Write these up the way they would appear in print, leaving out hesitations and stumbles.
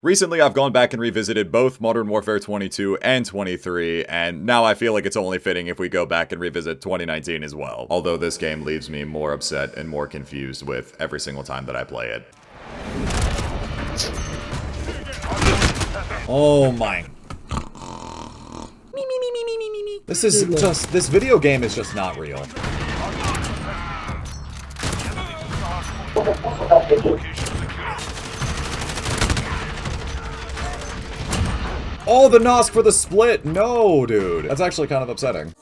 Recently, I've gone back and revisited both Modern Warfare 22 and 23, and now I feel like it's only fitting if we go back and revisit 2019 as well. Although this game leaves me more upset and more confused with every single time that I play it. Oh my. This is just, this video game is just not real. Oh, the NOSC for the split! No, dude. That's actually kind of upsetting.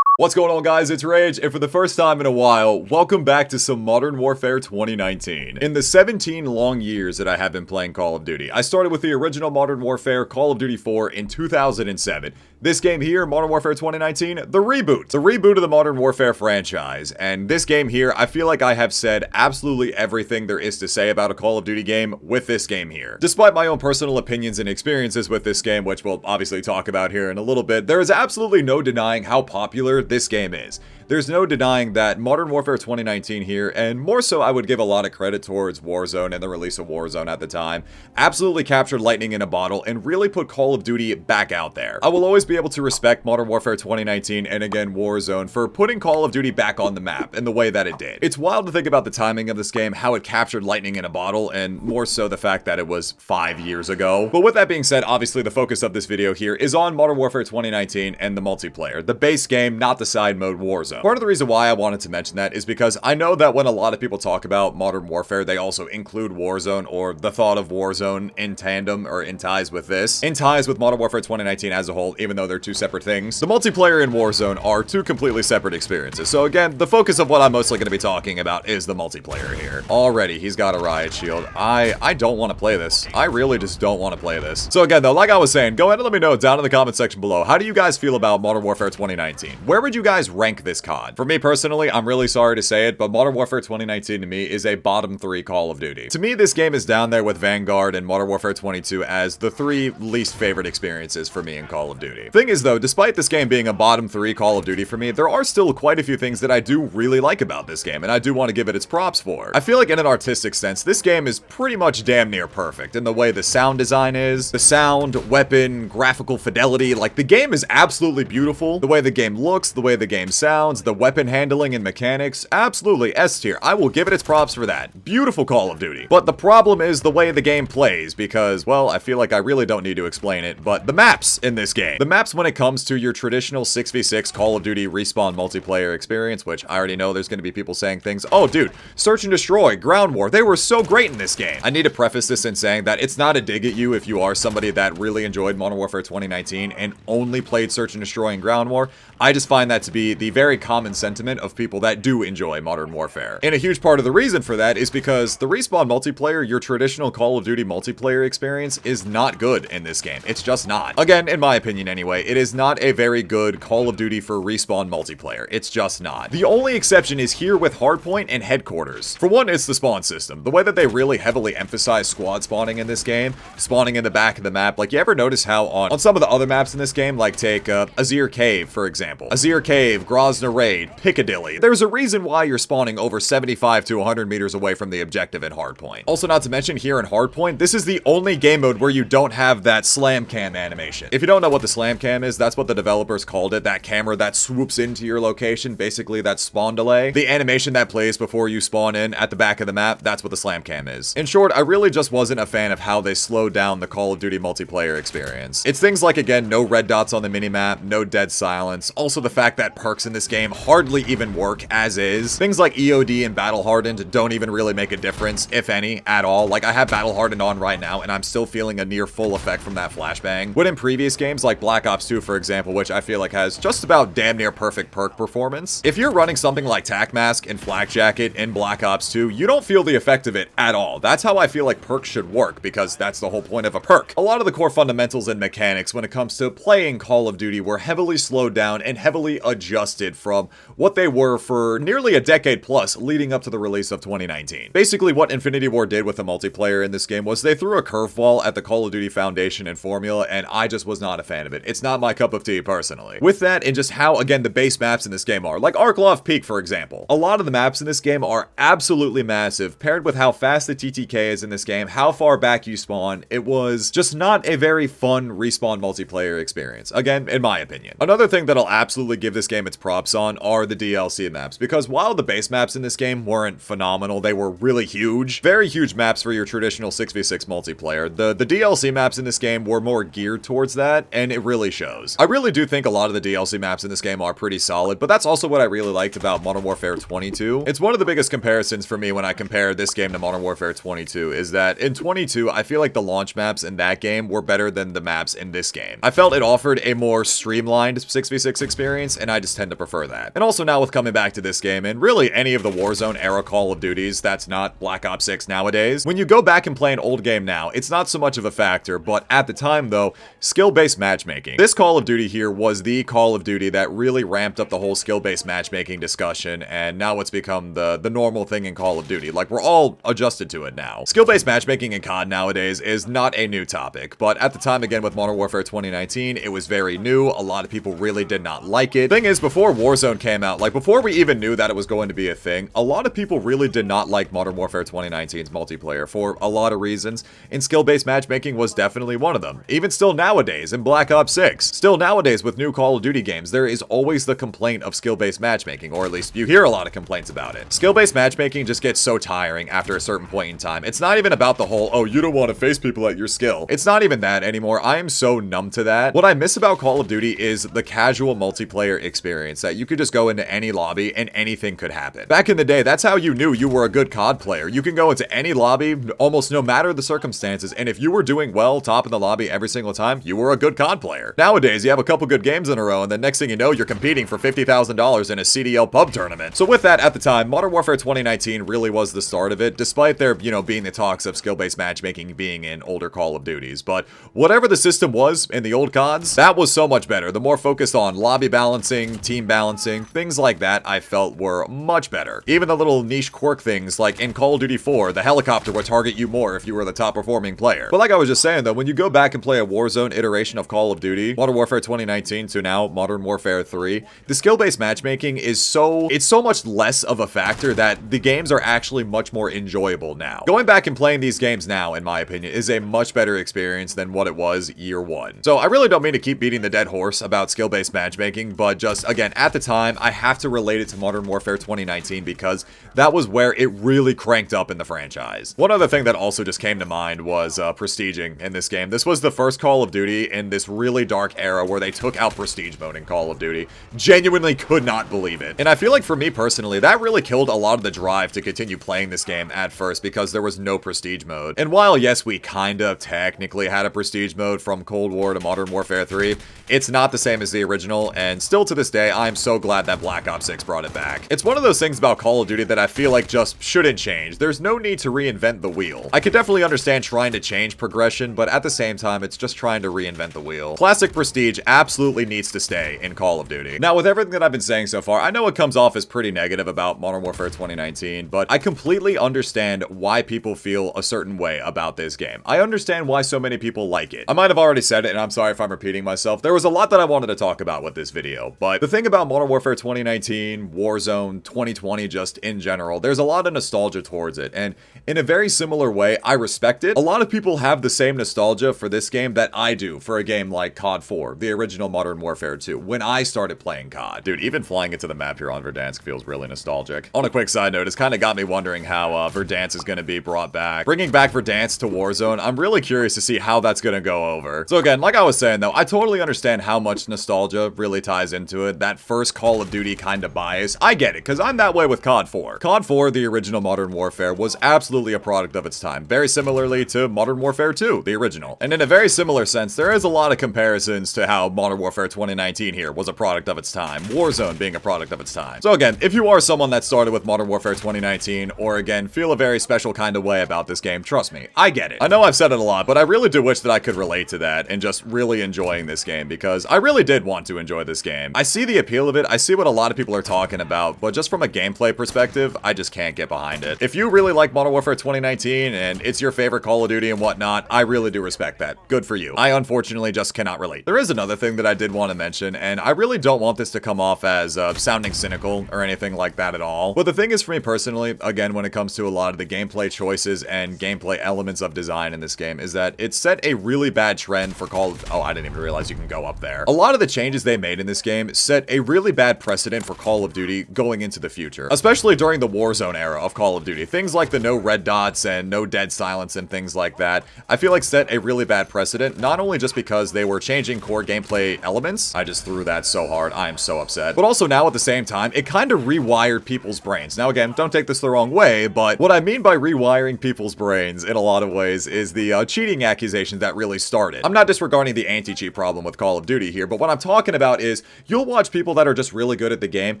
What's going on, guys? It's Rage, and for the first time in a while, welcome back to some Modern Warfare 2019. In the 17 long years that I have been playing Call of Duty, I started with the original Modern Warfare, Call of Duty 4, in 2007. This game here, Modern Warfare 2019, the reboot of the Modern Warfare franchise. And this game here, I feel like I have said absolutely everything there is to say about a Call of Duty game with this game here. Despite my own personal opinions and experiences with this game, which we'll obviously talk about here in a little bit, there is absolutely no denying how popular this game is. There's no denying that Modern Warfare 2019 here, and more so I would give a lot of credit towards Warzone and the release of Warzone at the time, absolutely captured lightning in a bottle and really put Call of Duty back out there. I will always be able to respect Modern Warfare 2019 and again Warzone for putting Call of Duty back on the map in the way that it did. It's wild to think about the timing of this game, how it captured lightning in a bottle, and more so the fact that it was 5 years ago. But with that being said, obviously the focus of this video here is on Modern Warfare 2019 and the multiplayer, the base game, not the side mode Warzone. Part of the reason why I wanted to mention that is because I know that when a lot of people talk about Modern Warfare, they also include Warzone or the thought of Warzone in tandem or in ties with this. In ties with Modern Warfare 2019 as a whole, even though they're two separate things. The multiplayer and Warzone are two completely separate experiences. So again, the focus of what I'm mostly going to be talking about is the multiplayer here. Already, he's got a riot shield. I don't want to play this. I really just don't want to play this. So again though, like I was saying, go ahead and let me know down in the comment section below. How do you guys feel about Modern Warfare 2019? Where would you guys rank this COD? For me personally, I'm really sorry to say it, but Modern Warfare 2019 to me is a bottom 3 Call of Duty. To me, this game is down there with Vanguard and Modern Warfare 22 as the 3 least favorite experiences for me in Call of Duty. Thing is though, despite this game being a bottom 3 Call of Duty for me, there are still quite a few things that I do really like about this game, and I do want to give it its props for. I feel like in an artistic sense, this game is pretty much damn near perfect in the way the sound design is, the sound, weapon, graphical fidelity, like the game is absolutely beautiful. The way the game looks, the way the game sounds, the weapon handling and mechanics, absolutely S tier. I will give it its props for that. Beautiful Call of Duty. But the problem is the way the game plays because, well, I feel like I really don't need to explain it, but the maps in this game. The maps when it comes to your traditional 6v6 Call of Duty Respawn multiplayer experience, which I already know there's going to be people saying things, oh dude, Search and Destroy, Ground War, they were so great in this game. I need to preface this in saying that it's not a dig at you if you are somebody that really enjoyed Modern Warfare 2019 and only played Search and Destroy and Ground War. I just find that to be the very common sentiment of people that do enjoy Modern Warfare. And a huge part of the reason for that is because the Respawn multiplayer, your traditional Call of Duty multiplayer experience, is not good in this game. It's just not. Again, in my opinion anyway, it is not a very good Call of Duty for Respawn multiplayer. It's just not. The only exception is here with Hardpoint and Headquarters. For one, it's the spawn system. The way that they really heavily emphasize squad spawning in this game, spawning in the back of the map, like you ever notice how on some of the other maps in this game, like take Azir Cave, for example. Azir Cave, Groznyj Raid, Piccadilly. There's a reason why you're spawning over 75 to 100 meters away from the objective in Hardpoint. Also, not to mention here in Hardpoint, this is the only game mode where you don't have that slam cam animation. If you don't know what the slam cam is, that's what the developers called it, that camera that swoops into your location, basically that spawn delay. The animation that plays before you spawn in at the back of the map, that's what the slam cam is. In short, I really just wasn't a fan of how they slowed down the Call of Duty multiplayer experience. It's things like, again, no red dots on the minimap, no dead silence, also the fact that perks in this game hardly even work as is. Things like EOD and Battle Hardened don't even really make a difference, if any, at all. Like, I have Battle Hardened on right now, and I'm still feeling a near full effect from that flashbang. When in previous games, like Black Ops 2, for example, which I feel like has just about damn near perfect perk performance, if you're running something like Tac Mask and Flak Jacket in Black Ops 2, you don't feel the effect of it at all. That's how I feel like perks should work, because that's the whole point of a perk. A lot of the core fundamentals and mechanics when it comes to playing Call of Duty were heavily slowed down and heavily adjusted from from what they were for nearly a decade plus leading up to the release of 2019. Basically, what Infinity Ward did with the multiplayer in this game was they threw a curveball at the Call of Duty Foundation and formula, and I just was not a fan of it. It's not my cup of tea personally. With that, and just how, again, the base maps in this game are, like Arklov Peak, for example. A lot of the maps in this game are absolutely massive, paired with how fast the TTK is in this game, how far back you spawn. It was just not a very fun respawn multiplayer experience, again, in my opinion. Another thing that I'll absolutely give this game its props on are the DLC maps, because while the base maps in this game weren't phenomenal, they were really huge, very huge maps for your traditional 6v6 multiplayer. The DLC maps in this game were more geared towards that, and it really shows. I really do think a lot of the DLC maps in this game are pretty solid, but that's also what I really liked about Modern Warfare 22. It's one of the biggest comparisons for me when I compare this game to Modern Warfare 22, is that in 22, I feel like the launch maps in that game were better than the maps in this game. I felt it offered a more streamlined 6v6 experience, and I just tend to prefer that. And also now with coming back to this game, and really any of the Warzone era Call of Duties that's not Black Ops 6 nowadays, when you go back and play an old game now, it's not so much of a factor, but at the time though, skill-based matchmaking. This Call of Duty here was the Call of Duty that really ramped up the whole skill-based matchmaking discussion, and now it's become the normal thing in Call of Duty. Like, we're all adjusted to it now. Skill-based matchmaking in COD nowadays is not a new topic, but at the time, again, with Modern Warfare 2019, it was very new. A lot of people really did not like it. Thing is, before Warzone came out, like, before we even knew that it was going to be a thing, a lot of people really did not like Modern Warfare 2019's multiplayer for a lot of reasons, and skill-based matchmaking was definitely one of them. Even still nowadays, in Black Ops 6, still nowadays with new Call of Duty games, there is always the complaint of skill-based matchmaking, or at least you hear a lot of complaints about it. Skill-based matchmaking just gets so tiring after a certain point in time. It's not even about the whole, oh, you don't want to face people at your skill. It's not even that anymore. I am so numb to that. What I miss about Call of Duty is the casual multiplayer experience, that you could just go into any lobby and anything could happen. Back in the day, that's how you knew you were a good COD player. You can go into any lobby, almost no matter the circumstances, and if you were doing well top in the lobby every single time, you were a good COD player. Nowadays, you have a couple good games in a row, and then next thing you know, you're competing for $50,000 in a CDL pub tournament. So with that, at the time, Modern Warfare 2019 really was the start of it, despite there, being the talks of skill-based matchmaking being in older Call of Duties. But whatever the system was in the old CODs, that was so much better. The more focused on lobby balancing, team balancing, things like that, I felt were much better. Even the little niche quirk things, like in Call of Duty 4, the helicopter would target you more if you were the top performing player. But like I was just saying though, when you go back and play a Warzone iteration of Call of Duty, Modern Warfare 2019 to now Modern Warfare 3, the skill-based matchmaking is so much less of a factor that the games are actually much more enjoyable now. Going back and playing these games now, in my opinion, is a much better experience than what it was year one. So I really don't mean to keep beating the dead horse about skill-based matchmaking, but just, again, at the time, I have to relate it to Modern Warfare 2019 because that was where it really cranked up in the franchise. One other thing that also just came to mind was prestiging in this game. This was the first Call of Duty in this really dark era where they took out prestige mode in Call of Duty. Genuinely could not believe it. And I feel like for me personally, that really killed a lot of the drive to continue playing this game at first because there was no prestige mode. And while yes, we kind of technically had a prestige mode from Cold War to Modern Warfare 3, it's not the same as the original, and still to this day, I'm so glad that Black Ops 6 brought it back. It's one of those things about Call of Duty that I feel like just shouldn't change. There's no need to reinvent the wheel. I could definitely understand trying to change progression, but at the same time, it's just trying to reinvent the wheel. Classic prestige absolutely needs to stay in Call of Duty. Now, with everything that I've been saying so far, I know it comes off as pretty negative about Modern Warfare 2019, but I completely understand why people feel a certain way about this game. I understand why so many people like it. I might have already said it, and I'm sorry if I'm repeating myself. There was a lot that I wanted to talk about with this video, but the thing about Modern Warfare 2019, Warzone, 2020 just in general, there's a lot of nostalgia towards it, and in a very similar way, I respect it. A lot of people have the same nostalgia for this game that I do for a game like COD 4, the original Modern Warfare 2, when I started playing COD. Dude, even flying into the map here on Verdansk feels really nostalgic. On a quick side note, it's kind of got me wondering how Verdansk is going to be brought back. Bringing back Verdansk to Warzone, I'm really curious to see how that's going to go over. So again, like I was saying though, I totally understand how much nostalgia really ties into it. That first Call of Duty kind of bias. I get it, because I'm that way with COD 4. COD 4, the original Modern Warfare, was absolutely a product of its time, very similarly to Modern Warfare 2, the original. And in a very similar sense, there is a lot of comparisons to how Modern Warfare 2019 here was a product of its time, Warzone being a product of its time. So again, if you are someone that started with Modern Warfare 2019, or again, feel a very special kind of way about this game, trust me, I get it. I know I've said it a lot, but I really do wish that I could relate to that and just really enjoying this game, because I really did want to enjoy this game. I see the appeal of it, it. I see what a lot of people are talking about, but just from a gameplay perspective, I just can't get behind it. If you really like Modern Warfare 2019 and it's your favorite Call of Duty and whatnot, I really do respect that. Good for you. I unfortunately just cannot relate. There is another thing that I did want to mention, and I really don't want this to come off as sounding cynical or anything like that at all. But the thing is, for me personally, again, when it comes to a lot of the gameplay choices and gameplay elements of design in this game, is that it set a really bad trend for Call of... Oh, I didn't even realize you can go up there. A lot of the changes they made in this game set a really bad precedent for Call of Duty going into the future, especially during the Warzone era of Call of Duty. Things like the no red dots and no dead silence and things like that, I feel like set a really bad precedent, not only just because they were changing core gameplay elements, I just threw that so hard, I am so upset, but also now at the same time, it kind of rewired people's brains. Now again, don't take this the wrong way, but what I mean by rewiring people's brains in a lot of ways is the cheating accusations that really started. I'm not disregarding the anti-cheat problem with Call of Duty here, but what I'm talking about is you'll watch people that are just really good at the game,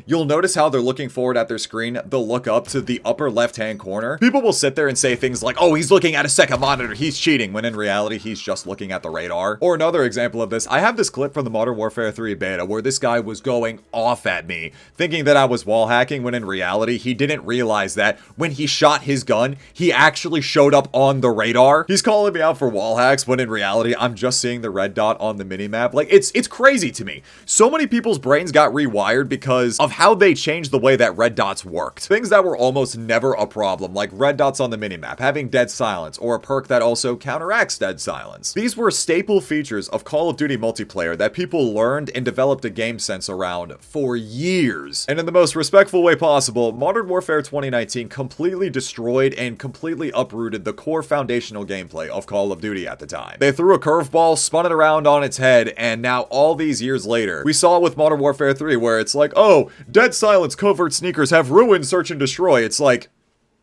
you'll notice how they're looking forward at their screen, they'll look up to the upper left-hand corner. People will sit there and say things like, oh, he's looking at a second monitor, he's cheating, when in reality, he's just looking at the radar. Or another example of this, I have this clip from the Modern Warfare 3 beta where this guy was going off at me, thinking that I was wall hacking, when in reality, he didn't realize that when he shot his gun, he actually showed up on the radar. He's calling me out for wall hacks, when in reality, I'm just seeing the red dot on the minimap. Like, it's crazy to me. So many people's brains got rewired because of how they changed the way that red dots worked. Things that were almost never a problem, like red dots on the minimap, having dead silence, or a perk that also counteracts dead silence. These were staple features of Call of Duty multiplayer that people learned and developed a game sense around for years. And in the most respectful way possible, Modern Warfare 2019 completely destroyed and completely uprooted the core foundational gameplay of Call of Duty at the time. They threw a curveball, spun it around on its head, and now all these years later, we saw it with Modern Warfare 3 where it's like, oh, dead silence covert sneakers have ruined search and destroy. It's like,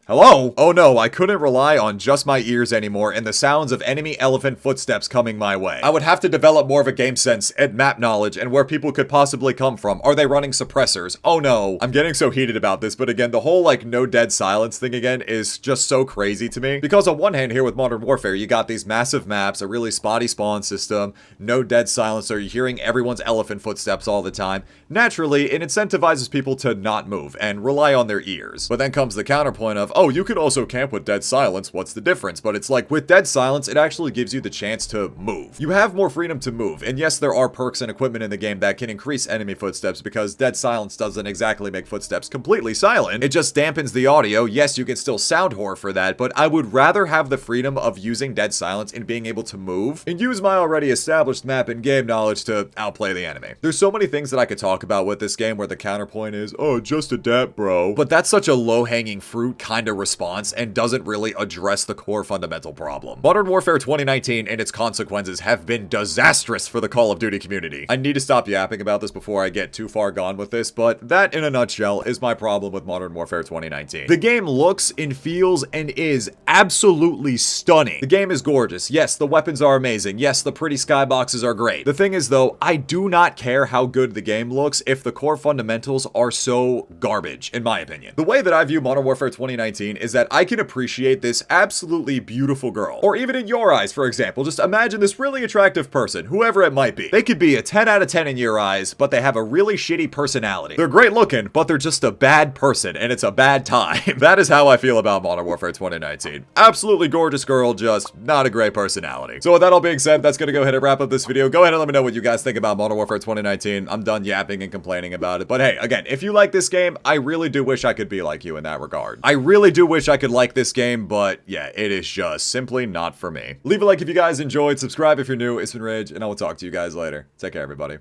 hello? Oh no, I couldn't rely on just my ears anymore and the sounds of enemy elephant footsteps coming my way. I would have to develop more of a game sense and map knowledge and where people could possibly come from. Are they running suppressors? Oh no. I'm getting so heated about this, but again, the whole like no dead silence thing again is just so crazy to me. Because on one hand here with Modern Warfare, you got these massive maps, a really spotty spawn system, no dead silence, so you're hearing everyone's elephant footsteps all the time. Naturally, it incentivizes people to not move and rely on their ears. But then comes the counterpoint of, oh, you could also camp with dead silence, what's the difference? But it's like, with dead silence, it actually gives you the chance to move. You have more freedom to move, and yes, there are perks and equipment in the game that can increase enemy footsteps because dead silence doesn't exactly make footsteps completely silent. It just dampens the audio. Yes, you can still sound whore for that, but I would rather have the freedom of using dead silence and being able to move and use my already established map and game knowledge to outplay the enemy. There's so many things that I could talk about with this game where the counterpoint is, oh, just adapt, bro. But that's such a low-hanging fruit kind of response and doesn't really address the core fundamental problem. Modern Warfare 2019 and its consequences have been disastrous for the Call of Duty community. I need to stop yapping about this before I get too far gone with this, but that in a nutshell is my problem with Modern Warfare 2019. The game looks and feels and is absolutely stunning. The game is gorgeous. Yes, the weapons are amazing. Yes, the pretty skyboxes are great. The thing is though, I do not care how good the game looks if the core fundamentals are so garbage, in my opinion. The way that I view Modern Warfare 2019 is that I can appreciate this absolutely beautiful girl. Or even in your eyes, for example, just imagine this really attractive person, whoever it might be. They could be a 10 out of 10 in your eyes, but they have a really shitty personality. They're great looking, but they're just a bad person, and it's a bad time. That is how I feel about Modern Warfare 2019. Absolutely gorgeous girl, just not a great personality. So with that all being said, that's gonna go ahead and wrap up this video. Go ahead and let me know what you guys think about Modern Warfare 2019. I'm done yapping and complaining about it. But hey, again, if you like this game, I really do wish I could be like you in that regard. I really do wish I could like this game, but yeah, it is just simply not for me. Leave a like if you guys enjoyed, subscribe if you're new. It's been Rage, and I will talk to you guys later. Take care, everybody.